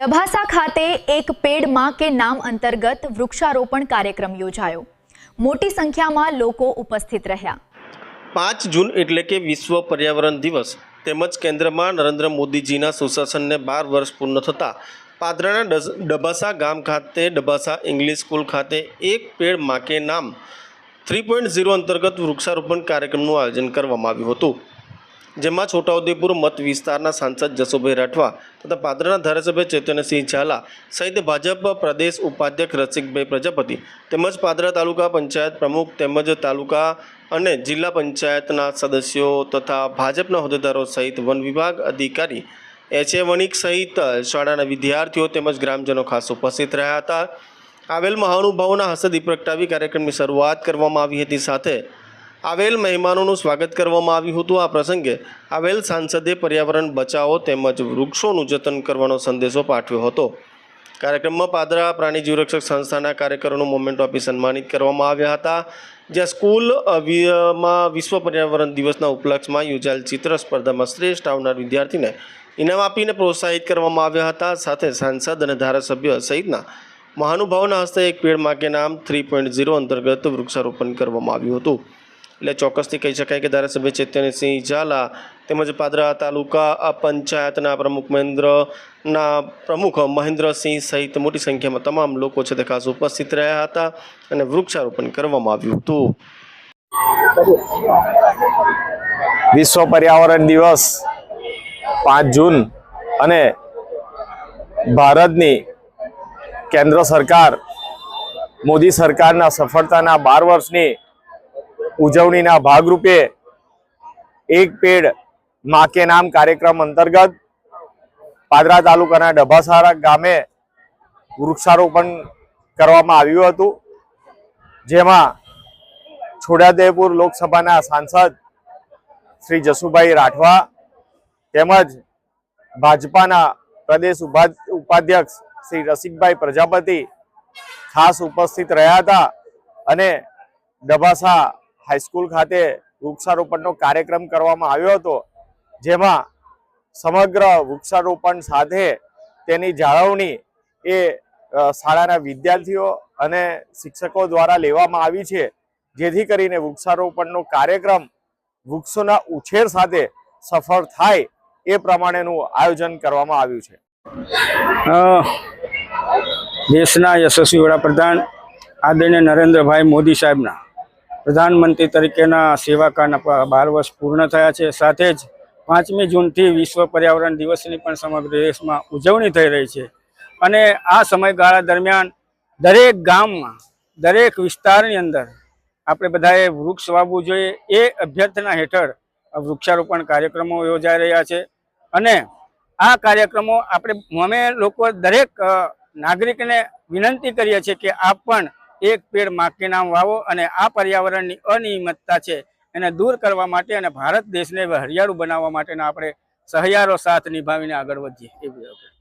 डभासा खाते एक पेड़ मां के नाम अंतर्गत वृक्षारोपण कार्यक्रम योजायो। मोटी संख्या में लोको उपस्थित रह्या। 5 जून एटले के विश्व पर्यावरण दिवस तेमज केन्द्र में नरेन्द्र मोदीजीना सुशासन ने 12 वर्ष पूर्ण थता पादराना डभासा गाम खाते डभासा इंग्लिश स्कूल खाते एक पेड़ मां के नाम 3.0 अंतर्गत वृक्षारोपण कार्यक्रमનું આયોજન કરવામાં આવ્યું હતું, જેમાં છોટાઉદેપુર મત વિસ્તારના સાંસદ જસુભાઈ રાઠવા તથા પાદરાના ધારાસભ્ય ચૈતન્યસિંહ ઝાલા સહિત ભાજપ પ્રદેશ ઉપાધ્યક્ષ રસિકભાઈ પ્રજાપતિ તેમજ પાદરા તાલુકા પંચાયત પ્રમુખ તેમજ તાલુકા અને જિલ્લા પંચાયતના સદસ્યો તથા ભાજપના હોદ્દેદારો સહિત વન વિભાગ અધિકારી એચ.એ. વણિક સહિત શાળાના વિદ્યાર્થીઓ તેમજ ગ્રામજનો ખાસ ઉપસ્થિત રહ્યા હતા। આવેલ મહાનુભાવોના હસ્તે દીપ પ્રગટાવી કાર્યક્રમની શરૂઆત કરવામાં આવી હતી। સાથે આવેલ મહેમાનોનું સ્વાગત કરવામાં આવ્યું હતું। આ પ્રસંગે આવેલ સાંસદે પર્યાવરણ બચાવો તેમજ વૃક્ષોનું જતન કરવાનો સંદેશો પાઠવ્યો હતો। કાર્યક્રમમાં પાદરા પ્રાણી જીવરક્ષક સંસ્થાના કાર્યકરોનું મોમેન્ટો આપી સન્માનિત કરવામાં આવ્યા હતા, જ્યાં સ્કૂલમાં વિશ્વ પર્યાવરણ દિવસના ઉપલક્ષમાં યોજાયેલ ચિત્ર સ્પર્ધામાં શ્રેષ્ઠ આવનાર વિદ્યાર્થીને ઇનામ આપીને પ્રોત્સાહિત કરવામાં આવ્યા હતા। સાથે સાંસદ અને ધારાસભ્ય સહિતના મહાનુભાવોના હસ્તે એક પેડ માં કે નામ 3.0 અંતર્ગત વૃક્ષારોપણ કરવામાં આવ્યું હતું। એટલે ચોક્કસથી કહી શકાય કે ધારાસભ્ય ચૈતન્યસિંહ ઝાલા તેમજ પાદરા તાલુકા પંચાયતના પ્રમુખ મહેન્દ્રસિંહ સહિત મોટી સંખ્યામાં તમામ લોકો છે તે ખાસ ઉપસ્થિત રહ્યા હતા અને વૃક્ષારોપણ કરવામાં આવ્યું હતું। વિશ્વ પર્યાવરણ દિવસ 5 જૂન અને ભારતની केंद्र सरकार मोदी सरकारना सफलताना 12 वर्षनी उजवणीना भागरूपे एक पेड़ मां के नाम कार्यक्रम अंतर्गत पादरा तालुकाना डभासा गामे वृक्षारोपण करवामां आव्युं हतुं, जेमां छोटाउदेपुर लोकसभाना सांसद श्री जसुभाई राठवा तेमज भाजपाना प्रदेश उपाध्यक्ष श्री रसिकभाई प्रजापति खास उपस्थित रह्या था अने डभासा हाईस्कूल खाते वृक्षारोपणनो कार्यक्रम करवामां आव्यो हतो, जेमां समग्र वृक्षारोपण साथे तेनी जाळवणी ए शाळाना विद्यार्थीओ अने शिक्षको द्वारा लेवामां आवी छे, जेथी करीने वृक्षारोपणनो कार्यक्रम वृक्षोना उछेर साथे सफल थाय ए प्रमाणेनुं आयोजन करवामां आव्युं छे। देशना यशस्वी वडाप्रधान आदरणीय नरेन्द्रभाई मोदी साहेबना प्रधानमंत्री तरीकेना सेवाकाळना 12 वर्ष पूर्ण थया छे। साथे ज 5મી જૂનથી विश्व पर्यावरण दिवसनी पण समग्र देशमां उजवणी थई रही छे अने आ समयगाळा दरमियान दरेक गाममां दरेक विस्तारनी अंदर आपणे बधाए वृक्ष वावવું જોઈએ ए अभ्यर्थना हेठळ वृक्षारोपण कार्यक्रमो योजाई रह्या छे अने आ कार्यक्रमो आपणे अमे लोको दरेक नागरिक ने विनंती करीए छे कि आप पण एक पेड़ मां के नाम वावो अने आ पर्यावरणनी अनियमितता छे एने दूर करवा माटे अने भारत देशने हरियाळू बनाववा माटेना आपणे सहयारो साथ निभावीने आगळ वधीए।